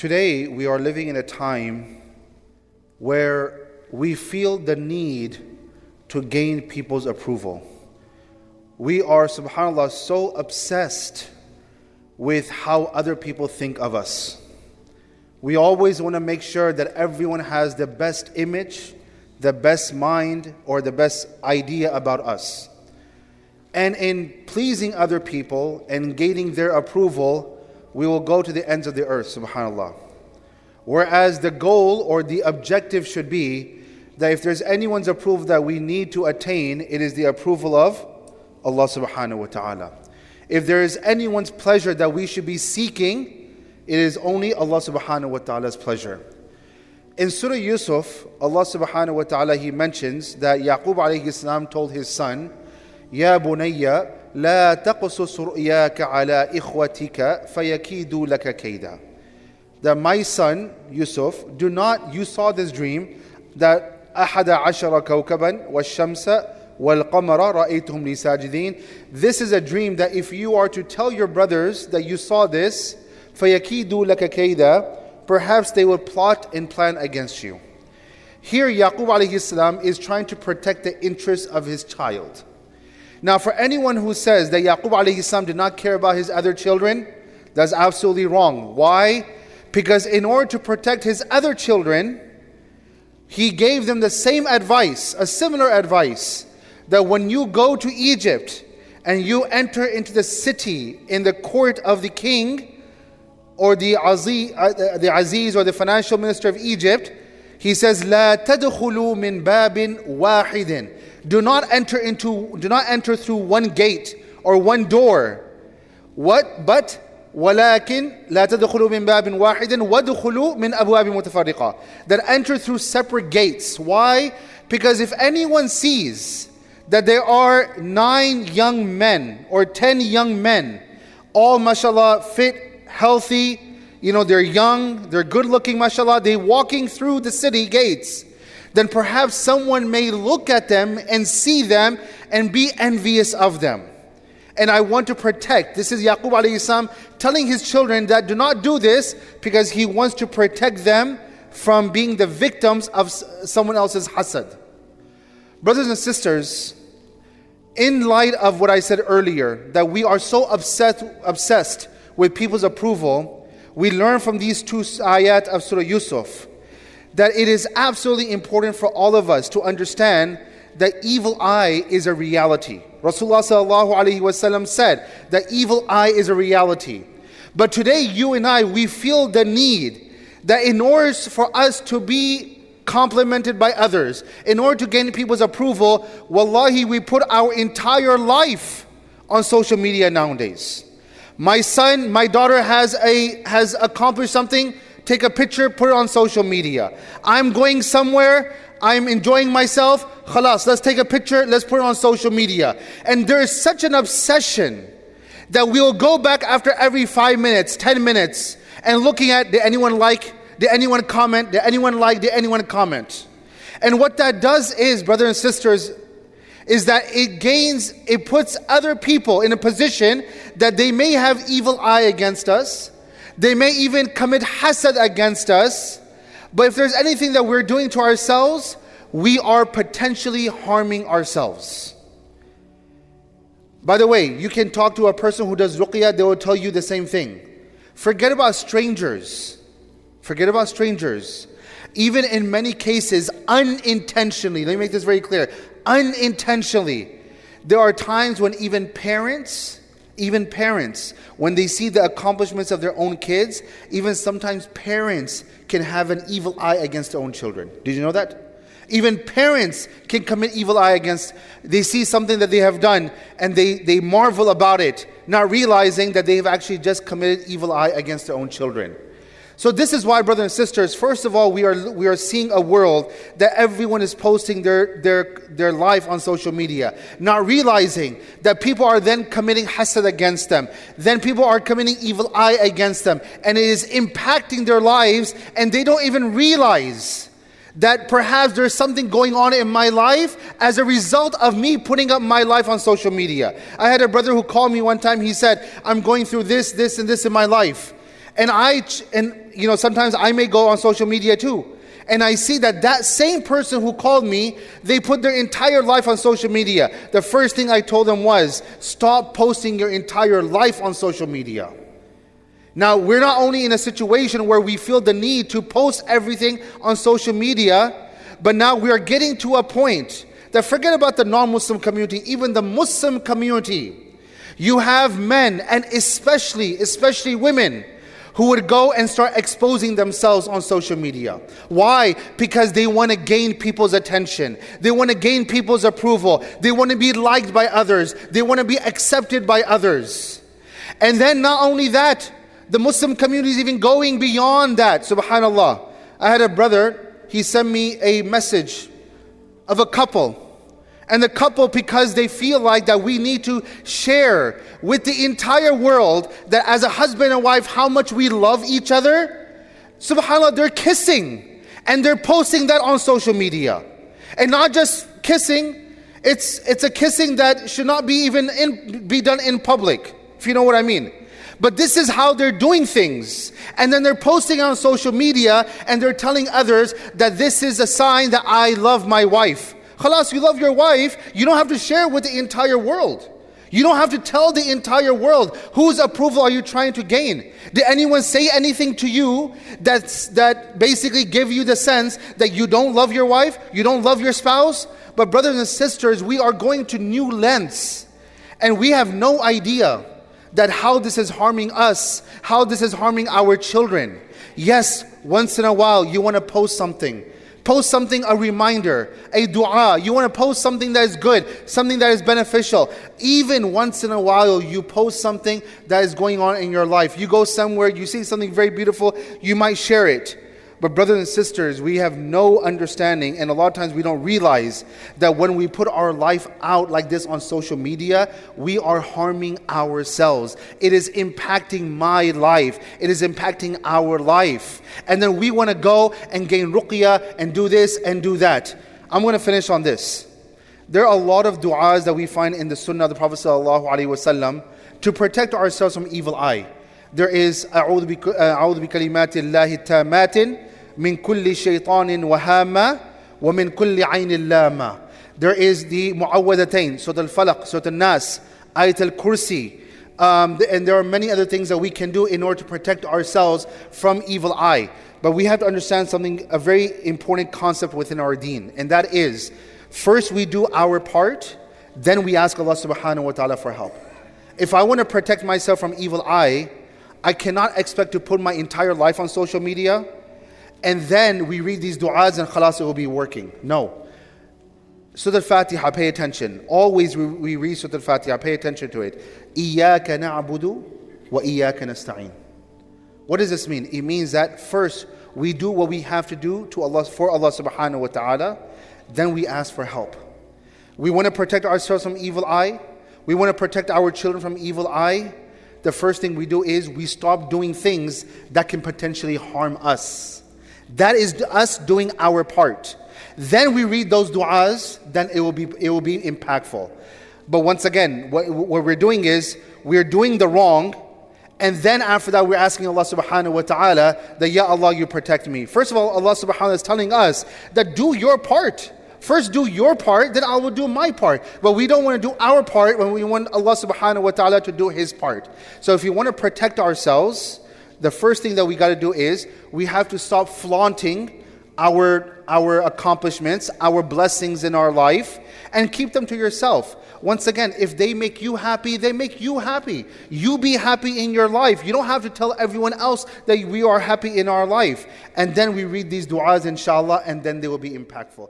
Today, we are living in a time where we feel the need to gain people's approval. We are, subhanAllah, so obsessed with how other people think of us. We always want to make sure that everyone has the best image, the best mind, or the best idea about us. And in pleasing other people and gaining their approval, we will go to the ends of the earth, subhanAllah. Whereas the goal or the objective should be that if there's anyone's approval that we need to attain, it is the approval of Allah subhanahu wa ta'ala. If there is anyone's pleasure that we should be seeking, it is only Allah subhanahu wa ta'ala's pleasure. In Surah Yusuf, Allah subhanahu wa ta'ala, He mentions that Yaqub alayhi salam told his son, Ya bunayya, la taqsus ru'yaka ala ikhwatika fayakidu laka kayda. That my son, Yusuf, you saw this dream, that ahada ashara kawkaban wa shamsa wal qamara ra'aytuhum li sajidin. This is a dream that if you are to tell your brothers that you saw this, fayakidu laka kayda, perhaps they will plot and plan against you. Here Yaqub alayhi salam is trying to protect the interests of his child. Now, for anyone who says that Yaqub alayhi salam did not care about his other children, that's absolutely wrong. Why? Because in order to protect his other children, he gave them the same advice, a similar advice, that when you go to Egypt and you enter into the city in the court of the king or the Aziz or the financial minister of Egypt, he says, لا تدخلوا من باب واحد. Do not enter through one gate or one door. What? But ولكن لا تدخلوا من باب واحد وادخلوا من أبواب متفرقة. That enter through separate gates. Why? Because if anyone sees that there are 9 young men or 10 young men, all mashallah fit, healthy, they're young, they're good looking, mashallah, they're walking through the city gates, then perhaps someone may look at them and see them and be envious of them. And I want to protect. This is Yaqub alayhi salam telling his children that do not do this, because he wants to protect them from being the victims of someone else's hasad. Brothers and sisters, in light of what I said earlier, that we are so obsessed with people's approval, we learn from these 2 ayat of Surah Yusuf that it is absolutely important for all of us to understand that evil eye is a reality. Rasulullah sallallahu alaihi wasallam said that evil eye is a reality. But today, you and I, we feel the need that in order for us to be complimented by others, in order to gain people's approval, wallahi, we put our entire life on social media nowadays. My son, my daughter has accomplished something, take a picture, put it on social media. I'm going somewhere, I'm enjoying myself, khalas, let's take a picture, let's put it on social media. And there is such an obsession that we'll go back after every 5 minutes, 10 minutes, and looking at, did anyone like, did anyone comment, did anyone like, did anyone comment? And what that does is, brothers and sisters, is that it puts other people in a position that they may have evil eye against us. They may even commit hasad against us. But if there's anything that we're doing to ourselves, we are potentially harming ourselves. By the way, you can talk to a person who does ruqyah, they will tell you the same thing. Forget about strangers. Forget about strangers. Even in many cases, unintentionally, let me make this very clear, unintentionally, there are times when even parents, when they see the accomplishments of their own kids, even sometimes parents can have an evil eye against their own children. Did you know that? Even parents can commit evil eye against, they see something that they have done and they marvel about it, not realizing that they have actually just committed evil eye against their own children. So this is why, brothers and sisters, first of all, we are seeing a world that everyone is posting their life on social media, not realizing that people are then committing hasad against them. Then people are committing evil eye against them, and it is impacting their lives, and they don't even realize that perhaps there's something going on in my life as a result of me putting up my life on social media. I had a brother who called me one time. He said, I'm going through this, and this in my life. And sometimes I may go on social media too. And I see that same person who called me, they put their entire life on social media. The first thing I told them was, stop posting your entire life on social media. Now, we're not only in a situation where we feel the need to post everything on social media, but now we are getting to a point that forget about the non-Muslim community, even the Muslim community. You have men, and especially women, who would go and start exposing themselves on social media. Why? Because they want to gain people's attention. They want to gain people's approval. They want to be liked by others. They want to be accepted by others. And then not only that, the Muslim community is even going beyond that. Subhanallah. I had a brother, he sent me a message of a couple. And the couple, because they feel like that we need to share with the entire world that as a husband and wife, how much we love each other. SubhanAllah, they're kissing. And they're posting that on social media. And not just kissing, it's a kissing that should not be be done in public, if you know what I mean. But this is how they're doing things. And then they're posting on social media and they're telling others that this is a sign that I love my wife. Khalas, you love your wife, you don't have to share with the entire world. You don't have to tell the entire world. Whose approval are you trying to gain? Did anyone say anything to you that basically give you the sense that you don't love your wife, you don't love your spouse? But brothers and sisters, we are going to new lengths. And we have no idea that how this is harming us, how this is harming our children. Yes, once in a while you want to post something. Post something, a reminder, a dua. You want to post something that is good, something that is beneficial. Even once in a while, you post something that is going on in your life. You go somewhere, you see something very beautiful, you might share it. But brothers and sisters, we have no understanding, and a lot of times we don't realize that when we put our life out like this on social media, we are harming ourselves. It is impacting my life. It is impacting our life. And then we want to go and gain ruqyah and do this and do that. I'm going to finish on this. There are a lot of du'as that we find in the sunnah of the Prophet ﷺ to protect ourselves from evil eye. There is أعوذ بكلمات الله التامات من كل شيطان وهامة ومن كل عين اللامة. There is the mu'awwadatayn, Surah Al-Falaq, Surah Al-Nas, Ayat Al-Kursi, and there are many other things that we can do in order to protect ourselves from evil eye. But we have to understand something, a very important concept within our deen, and that is, first we do our part, then we ask Allah subhanahu wa ta'ala for help. If I want to protect myself from evil eye, I cannot expect to put my entire life on social media and then we read these du'as and khalas, it will be working. No. Surah Al-Fatiha, pay attention. Always we read Surah Al-Fatiha, pay attention to it. إِيَّاكَ نَعْبُدُ وَإِيَّاكَ نَسْتَعِينُ. What does this mean? It means that first we do what we have to do for Allah subhanahu wa ta'ala, then we ask for help. We want to protect ourselves from evil eye. We want to protect our children from evil eye. The first thing we do is we stop doing things that can potentially harm us. That is us doing our part. Then we read those du'as, then it will be impactful. But once again, what we're doing is we're doing the wrong, and then after that we're asking Allah subhanahu wa ta'ala that, Ya Allah, you protect me. First of all, Allah subhanahu wa ta'ala is telling us that do your part. First do your part, then I will do my part. But we don't want to do our part when we want Allah subhanahu wa ta'ala to do His part. So if you want to protect ourselves, the first thing that we got to do is we have to stop flaunting our accomplishments, our blessings in our life, and keep them to yourself. Once again, if they make you happy, they make you happy. You be happy in your life. You don't have to tell everyone else that we are happy in our life. And then we read these du'as, inshallah, and then they will be impactful.